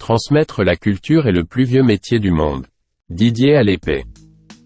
Transmettre la culture est le plus vieux métier du monde. Didier Alépée.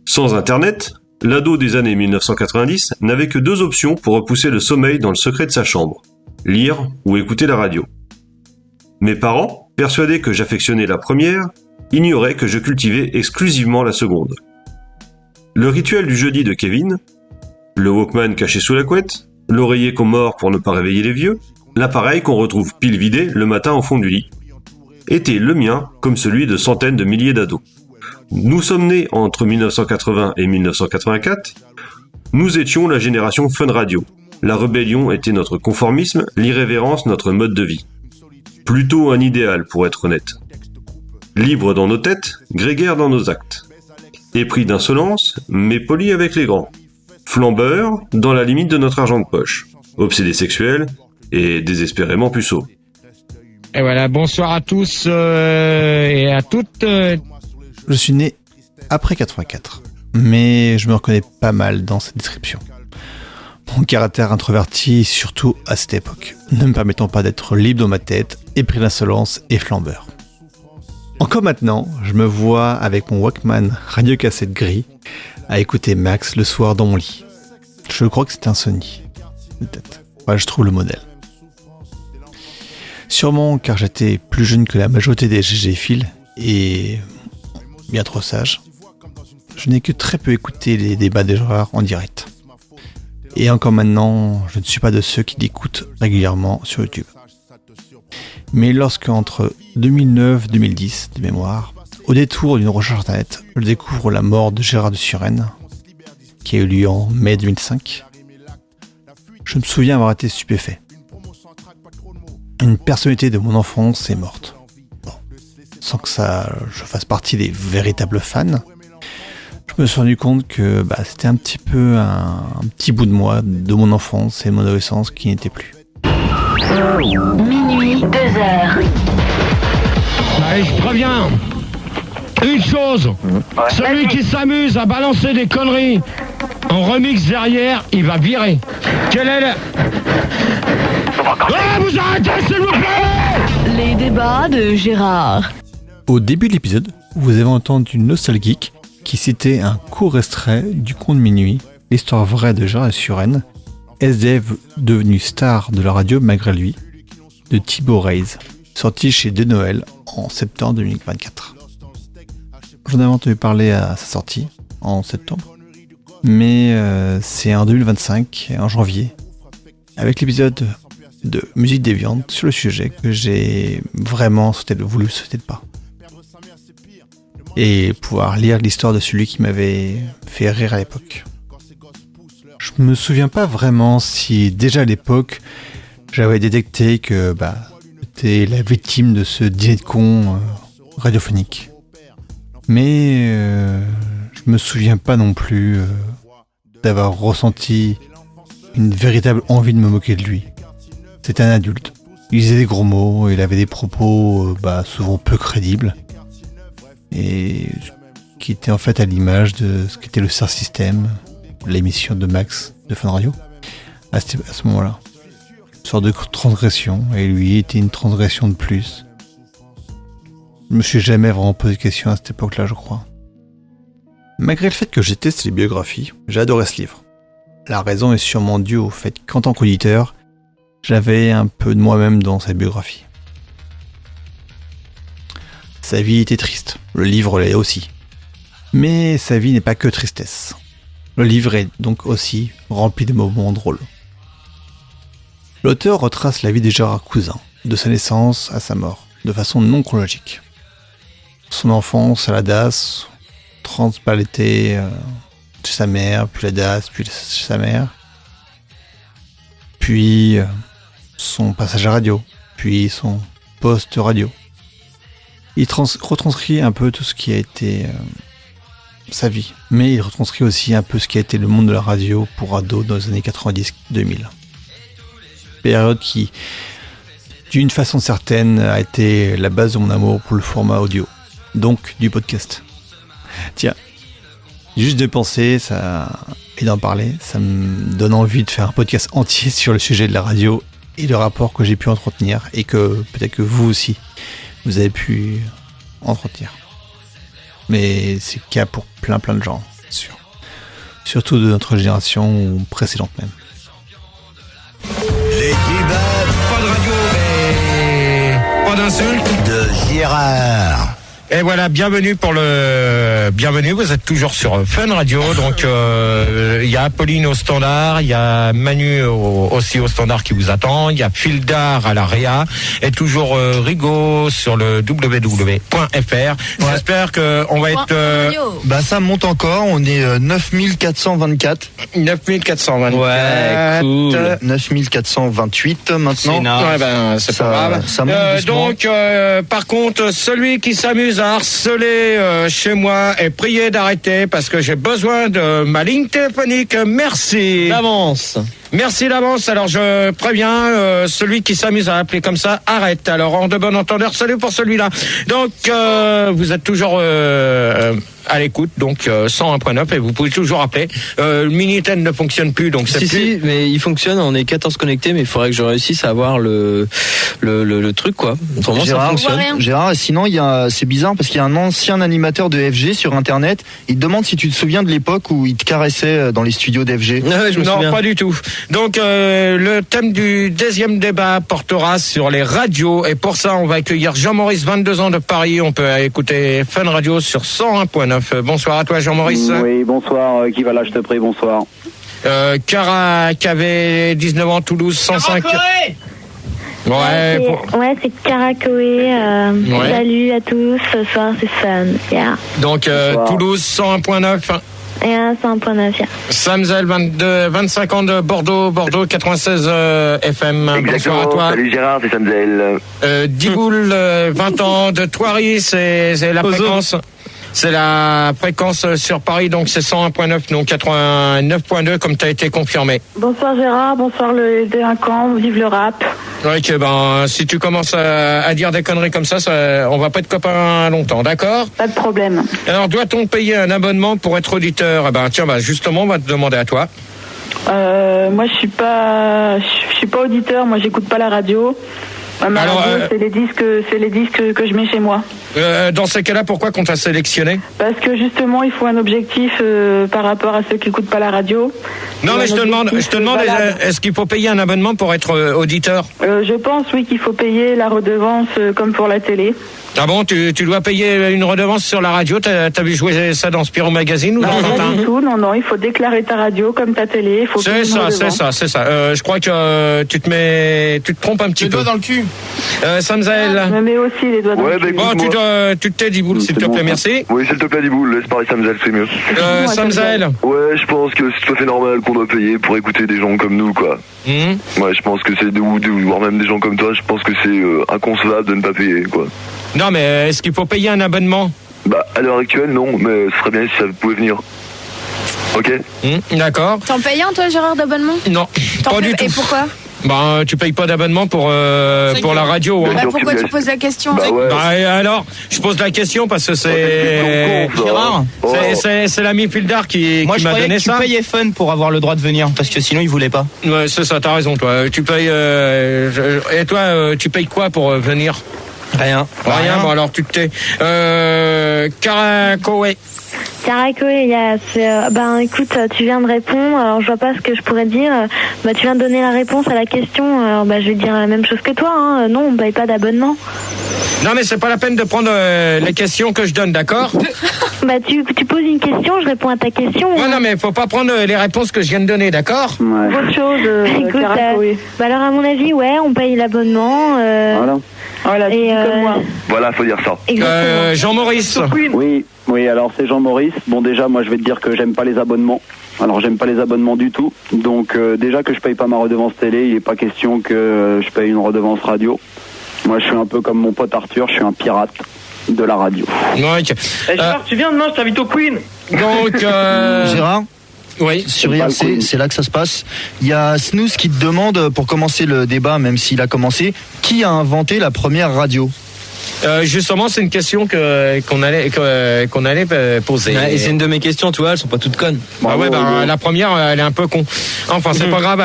Sans Internet, l'ado des années 1990 n'avait que 2 options pour repousser le sommeil dans le secret de sa chambre. Lire ou écouter la radio. Mes parents, persuadés que j'affectionnais la première, ignoraient que je cultivais exclusivement la seconde. Le rituel du jeudi de Kevin, le Walkman caché sous la couette, l'oreiller qu'on mord pour ne pas réveiller les vieux, l'appareil qu'on retrouve pile vidé le matin au fond du lit, était le mien comme celui de centaines de milliers d'ados. Nous sommes nés entre 1980 et 1984, nous étions la génération Fun Radio. La rébellion était notre conformisme, l'irrévérence notre mode de vie. Plutôt un idéal pour être honnête. Libre dans nos têtes, grégaire dans nos actes. Épris d'insolence, mais poli avec les grands. Flambeur, dans la limite de notre argent de poche. Obsédé sexuel et désespérément puceau. Et voilà, bonsoir à tous et à toutes. Je suis né après 84, mais je me reconnais pas mal dans cette description. Mon caractère introverti, surtout à cette époque, ne me permettant pas d'être libre dans ma tête, épris d'insolence et flambeur. Encore maintenant, je me vois avec mon Walkman radiocassette gris à écouter Max le soir dans mon lit. Je crois que c'était un Sony, peut-être. Ouais, je trouve le modèle. Sûrement car j'étais plus jeune que la majorité des GG-Philes et bien trop sage. Je n'ai que très peu écouté les débats des Gérard en direct. Et encore maintenant, je ne suis pas de ceux qui l'écoutent régulièrement sur YouTube. Mais lorsque entre 2009 et 2010, de mémoire, au détour d'une recherche internet, je découvre la mort de Gérard de Suresnes, qui a eu lieu en mai 2005, je me souviens avoir été stupéfait. Une personnalité de mon enfance est morte. Bon, sans que je fasse partie des véritables fans, je me suis rendu compte que c'était un petit peu un petit bout de moi, de mon enfance et de mon adolescence qui n'était plus. Minuit, 2h. Allez, je préviens. Une chose, celui qui s'amuse à balancer des conneries en remix derrière, il va virer. Quel est le... vous arrêtez, s'il vous plaît! Les débats de Gérard. Au début de l'épisode, vous avez entendu Nostalgeek qui citait un court extrait du conte Minuit, l'histoire vraie de Gérard de Suresnes, SDF devenu star de la radio malgré lui, de Thibaut Reis, sorti chez De Noël en septembre 2024. J'en avais entendu parler à sa sortie, en septembre, mais c'est en 2025, en janvier, avec l'épisode de Musique déviante sur le sujet que j'ai vraiment voulu sauter le pas. Et pouvoir lire l'histoire de celui qui m'avait fait rire à l'époque. Je me souviens pas vraiment si déjà à l'époque j'avais détecté que j'étais la victime de ce dîner de cons radiophonique. Mais je me souviens pas non plus d'avoir ressenti une véritable envie de me moquer de lui. C'était un adulte. Il disait des gros mots, il avait des propos souvent peu crédibles. Et qui était en fait à l'image de ce qu'était le Star System, l'émission de Max de Fun Radio, à ce moment-là. Une sorte de transgression, et lui était une transgression de plus. Je me suis jamais vraiment posé de questions à cette époque-là, je crois. Malgré le fait que j'ai testé les biographies, j'ai adoré ce livre. La raison est sûrement due au fait qu'en tant qu'auditeur, j'avais un peu de moi-même dans cette biographie. Sa vie était triste, le livre l'est aussi. Mais sa vie n'est pas que tristesse. Le livre est donc aussi rempli de moments drôles. L'auteur retrace la vie de Gérard Cousin, de sa naissance à sa mort, de façon non chronologique. Son enfance à la DAS, transbalété chez sa mère, puis la DAS, puis chez sa mère. Puis son passage à radio, puis son poste radio. Il retranscrit un peu tout ce qui a été sa vie, mais il retranscrit aussi un peu ce qui a été le monde de la radio pour ados dans les années 90-2000. Période qui, d'une façon certaine, a été la base de mon amour pour le format audio, donc du podcast. Tiens, juste de penser et d'en parler, ça me donne envie de faire un podcast entier sur le sujet de la radio et le rapport que j'ai pu entretenir, et que peut-être que vous aussi, vous avez pu entretenir. Mais c'est le cas pour plein de gens, c'est sûr. Surtout de notre génération ou précédente même. Les débats, Pas de radio, mais pas d'insulte. de Gérard. Et voilà, bienvenue, vous êtes toujours sur Fun Radio, donc il y a Apolline au standard, il y a Manu aussi au standard qui vous attend, il y a Fildar à la Réa, et toujours Rigaud sur le www.fr. J'espère qu'on va être... Bah ça monte encore, on est 9424. 9424. Ouais, cool. 9428 maintenant. Ouais, ben, c'est Ça- pas grave. ça monte doucement. Donc, par contre, celui qui s'amuse à harceler chez moi est prié d'arrêter parce que j'ai besoin de ma ligne téléphonique. Merci. D'avance. Merci d'avance. Alors, je préviens celui qui s'amuse à appeler comme ça, arrête. Alors, en de bon entendeur, salut pour celui-là. Donc, vous êtes toujours à l'écoute, donc 101.9 et vous pouvez toujours appeler. Le Minitel ne fonctionne plus, donc c'est plus... Si, mais il fonctionne, on est 14 connectés, mais il faudrait que je réussisse à avoir le truc, quoi. Autrement, ça fonctionne. Gérard, sinon c'est bizarre parce qu'il y a un ancien animateur de FG sur internet, il te demande si tu te souviens de l'époque où il te caressait dans les studios d'FG. Ouais, je me non, souviens. pas du tout. Donc, le thème du deuxième débat portera sur les radios. Et pour ça, on va accueillir Jean-Maurice, 22 ans de Paris. On peut écouter Fun Radio sur 101.9. Bonsoir à toi, Jean-Maurice. Oui, bonsoir. Qui va là, je te prie, bonsoir. Cara, qui avait 19 ans, Toulouse, 105. Ouais, Ouais, c'est Caracoé. Salut à tous. Ce soir, c'est Fun. Yeah. Donc, Toulouse, 101.9. Et un 100.9. Yeah. Samzel, 25 ans de Bordeaux, 96 FM. Exactement. Bonsoir à toi. Salut Gérard, c'est Samzel. Diboul, 20 ans de Thoiry, c'est la fréquence. C'est la fréquence sur Paris, donc c'est 101.9, donc 89.2, comme tu as été confirmé. Bonsoir Gérard, bonsoir le délinquant, vive le rap. Ouais, que ben, si tu commences à dire des conneries comme ça, on va pas être copains longtemps, d'accord? Pas de problème. Alors, doit-on payer un abonnement pour être auditeur? Eh ben, tiens, justement, on va te demander à toi. Moi, je suis pas auditeur, moi, j'écoute pas la radio. Ma Alors, radio, c'est les disques que je mets chez moi. Dans ces cas-là, pourquoi qu'on t'a sélectionné? Parce que justement, il faut un objectif par rapport à ceux qui écoutent pas la radio. Non, mais je te demande, est-ce qu'il faut payer un abonnement pour être auditeur? Je pense, oui, qu'il faut payer la redevance comme pour la télé. Ah bon, tu dois payer une redevance sur la radio? T'as vu jouer ça dans Spirou Magazine ou dans Tintin? Pas du tout, non, il faut déclarer ta radio comme ta télé. C'est ça. Je crois que tu te trompes un petit peu. Les doigts dans le cul. Samzel. Je me mets aussi les doigts dans le cul. Bon, tu te tais, Diboul, s'il te plaît, merci. Oui, s'il te plaît, Diboul, laisse parler Samzel, c'est mieux. Samzel. Ouais, je pense que c'est tout à fait normal qu'on doit payer pour écouter des gens comme nous, quoi. Ouais, je pense que c'est voire même des gens comme toi, je pense que c'est inconcevable de ne pas payer, quoi. Non, mais est-ce qu'il faut payer un abonnement? Bah, à l'heure actuelle, non, mais ce serait bien si ça pouvait venir. Ok? D'accord. T'en payes un, toi, Gérard, d'abonnement? Non, pas du tout. Et pourquoi? Bah, tu payes pas d'abonnement pour la radio. Hein. Bah, pourquoi tu poses la question? Alors, je pose la question parce que c'est Gérard, c'est l'ami Fildar qui moi, je m'a croyais donné que tu ça. payais Fun pour avoir le droit de venir, parce que sinon, il voulait pas. Ouais, c'est ça, t'as raison, toi. Tu payes. Et toi, tu payes quoi pour venir? Rien. Bon, alors tu te tais. Caracoé. Caracoé, écoute, tu viens de répondre, alors je vois pas ce que je pourrais dire. Tu viens de donner la réponse à la question, alors je vais dire la même chose que toi, hein. Non, on paye pas d'abonnement. Non, mais c'est pas la peine de prendre les questions que je donne, d'accord? Tu poses une question, je réponds à ta question. Ouais, non, mais faut pas prendre les réponses que je viens de donner, d'accord? Autre chose, écoute, alors à mon avis, ouais, on paye l'abonnement. Voilà, et, comme moi. Voilà, faut dire ça. Jean-Maurice. Oui, alors c'est Jean-Maurice. Bon, déjà, moi, je vais te dire que j'aime pas les abonnements. Alors, j'aime pas les abonnements du tout. Donc, déjà que je paye pas ma redevance télé, il est pas question que je paye une redevance radio. Moi, je suis un peu comme mon pote Arthur, je suis un pirate de la radio. Ouais. Gérard, tu viens demain, je t'invite au Queen. Donc, Gérard? Oui. Sur IRC, c'est là que ça se passe. Il y a Snooze qui te demande, pour commencer le débat, même s'il a commencé, qui a inventé la première radio? Justement, c'est une question qu'on allait poser. Ouais, et c'est une de mes questions, tu vois, elles sont pas toutes connes. La première, elle est un peu con. Enfin, c'est pas grave.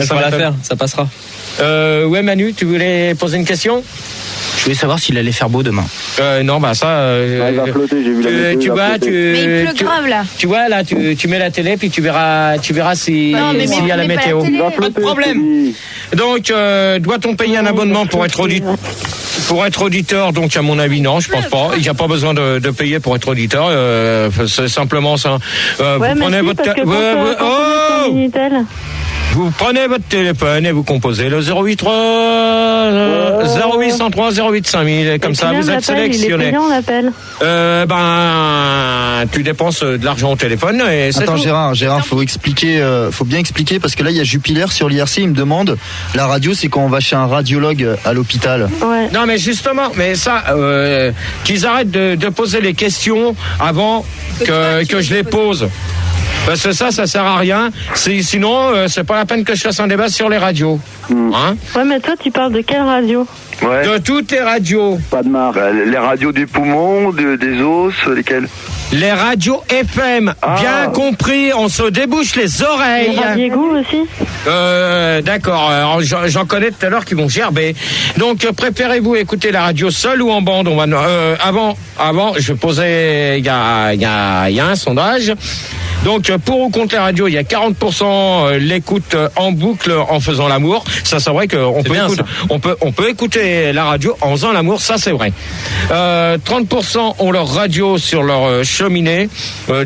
Ça va la faire, ça passera. Ouais, Manu, tu voulais poser une question? Je voulais savoir s'il allait faire beau demain. Non, bah ça. Il va flotter, j'ai vu la météo, tu il va vois, flotter. Mais il pleut grave là. Tu vois là, tu mets la télé puis tu verras si Non, mais s'il y a la mets pas la météo. télé. Il va Pas de flotter, problème. je te dis. Donc, doit-on payer un abonnement pour être auditeur? Donc, à mon avis, non, je pense pas. Il n'y a pas besoin de payer pour être auditeur. C'est simplement ça. Ouais, vous prenez merci, votre parce que quand on est Minitel. Vous prenez votre téléphone et vous composez le 083 0803 08 5000 et comme ça vous êtes sélectionné. Il est payant l'appel. Tu dépenses de l'argent au téléphone et c'est Attends tout. Gérard, faut bien expliquer parce que là il y a Jupiler sur l'IRC, il me demande la radio c'est quand on va chez un radiologue à l'hôpital. Ouais. Non mais justement, mais ça, qu'ils arrêtent de poser les questions avant que je les pose. Parce que ça sert à rien. Sinon, c'est pas la peine que je fasse un débat sur les radios. Hein? Ouais, mais toi, tu parles de quelle radio? Ouais. De toutes les radios. Pas de marre. Les radios du poumon, des os, lesquelles? Les radios FM. Bien compris, on se débouche les oreilles. Les Diego aussi? D'accord. Alors, j'en connais tout à l'heure qui vont gerber. Donc, préférez-vous écouter la radio seule ou en bande? On va avant, je posais il y a un sondage. Donc, pour ou contre la radio, il y a 40% l'écoute en boucle en faisant l'amour. Ça, c'est vrai qu'on peut écouter la radio en faisant l'amour. Ça, c'est vrai. 30% ont leur radio sur leur cheminée.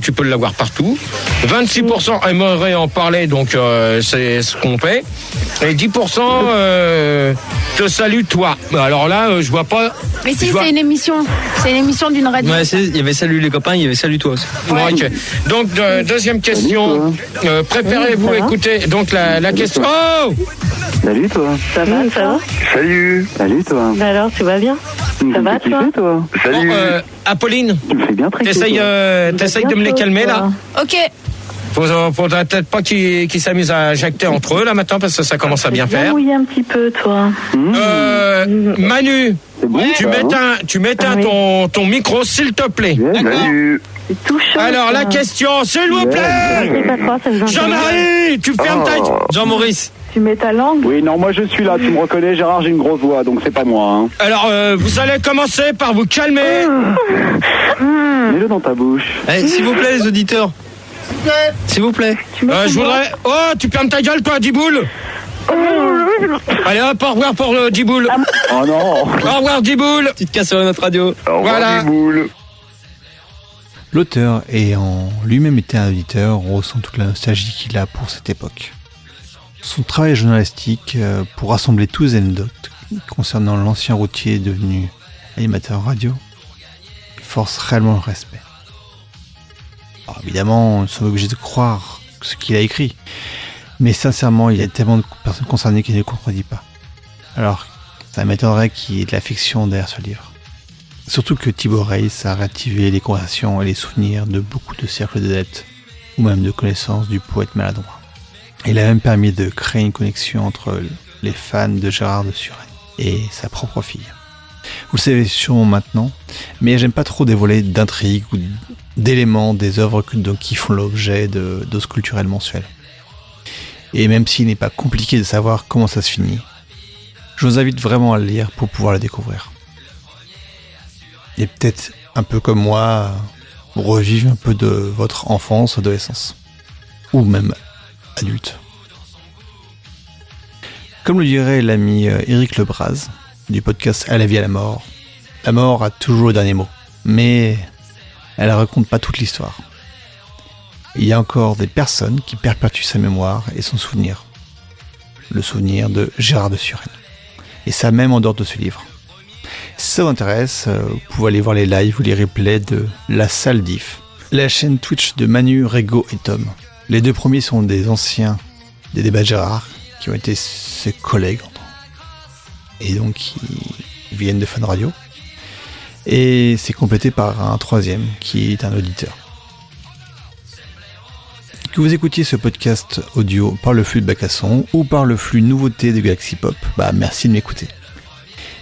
Tu peux l'avoir partout. 26% aimeraient en parler. Donc, c'est ce qu'on fait. Et 10% te salue toi. Alors là, je vois pas. Mais si, c'est une émission. C'est une émission d'une radio. Ouais, il y avait Salut les copains, il y avait Salut toi aussi. Ouais. Okay. Donc, deuxième question. Préférez-vous écouter donc la question. Oh! Salut toi. Ça va? Salut. Salut toi. Bah alors, tu vas bien? Ça va toi? Salut. Bon, Apolline, Tu me fais bien très t'essayes de me les calmer là. Ok. Faudrait peut-être pas qu'ils s'amusent à jacter entre eux là maintenant parce que ça commence à bien faire. Mouiller un petit peu, toi. Manu, bon, tu m'éteins ton micro s'il te plaît. Salut. C'est tout chaud. Alors la question, s'il vous plaît. Jean-Marie, tu fermes ta... Jean-Maurice. Tu mets ta langue? Oui, non, moi je suis là, tu me reconnais, Gérard, j'ai une grosse voix, donc c'est pas moi. Hein. Alors, vous allez commencer par vous calmer. Mets-le dans ta bouche. S'il vous plaît, les auditeurs. S'il vous plaît. Je voudrais... Oh, tu fermes ta gueule, toi, Diboule. Allez hop, au revoir pour le Diboule. Oh non. Au revoir, Diboule. Petite casse sur notre radio. Au revoir, Voilà. Diboule. L'auteur, ayant lui-même été un auditeur, ressent toute la nostalgie qu'il a pour cette époque. Son travail journalistique pour rassembler tous les anecdotes concernant l'ancien routier devenu animateur radio force réellement le respect. Alors évidemment, nous sommes obligés de croire ce qu'il a écrit, mais sincèrement, il y a tellement de personnes concernées qui ne le contredisent pas. Alors, ça m'étonnerait qu'il y ait de l'affection derrière ce livre. Surtout que Thibaut Reis a réactivé les conversations et les souvenirs de beaucoup de cercles d'adeptes, ou même de connaissances du poète maladroit. Il a même permis de créer une connexion entre les fans de Gérard de Suresnes et sa propre fille. Vous le savez sûrement maintenant, mais j'aime pas trop dévoiler d'intrigues ou d'éléments des œuvres qui font l'objet de doses culturelles mensuelles. Et même s'il n'est pas compliqué de savoir comment ça se finit, je vous invite vraiment à le lire pour pouvoir le découvrir. Et peut-être un peu comme moi, revivre un peu de votre enfance, adolescence, ou même adulte. Comme le dirait l'ami Éric Lebras, du podcast À la vie à la mort a toujours le dernier mot, mais elle raconte pas toute l'histoire. Il y a encore des personnes qui perpétuent sa mémoire et son souvenir. Le souvenir de Gérard de Suresnes. Et ça même en dehors de ce livre. Si ça vous intéresse, vous pouvez aller voir les lives ou les replays de La Salle d'If, la chaîne Twitch de Manu, Rego et Tom. Les deux premiers sont des anciens des débats de Gérard, qui ont été ses collègues, et donc qui viennent de Fun Radio. Et c'est complété par un troisième, qui est un auditeur. Que vous écoutiez ce podcast audio par le flux de Bacasson ou par le flux nouveauté de Galaxy Pop, merci de m'écouter.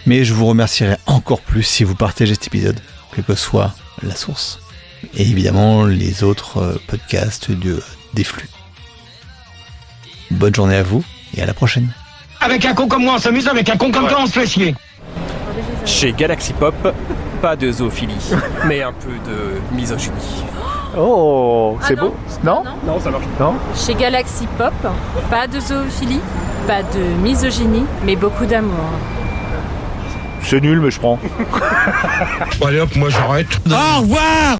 Mais je vous remercierai encore plus si vous partagez cet épisode, quelle que soit la source. Et évidemment les autres podcasts des flux. Bonne journée à vous et à la prochaine. Avec un con comme moi on s'amuse, avec un con comme toi on se fait chier. Chez Galaxy Pop, pas de zoophilie, mais un peu de misogynie. Oh, c'est beau. Non, Non, ça marche. Non. Chez Galaxy Pop, pas de zoophilie, pas de misogynie, mais beaucoup d'amour. C'est nul, mais je prends. Allez hop, moi j'arrête. Au revoir.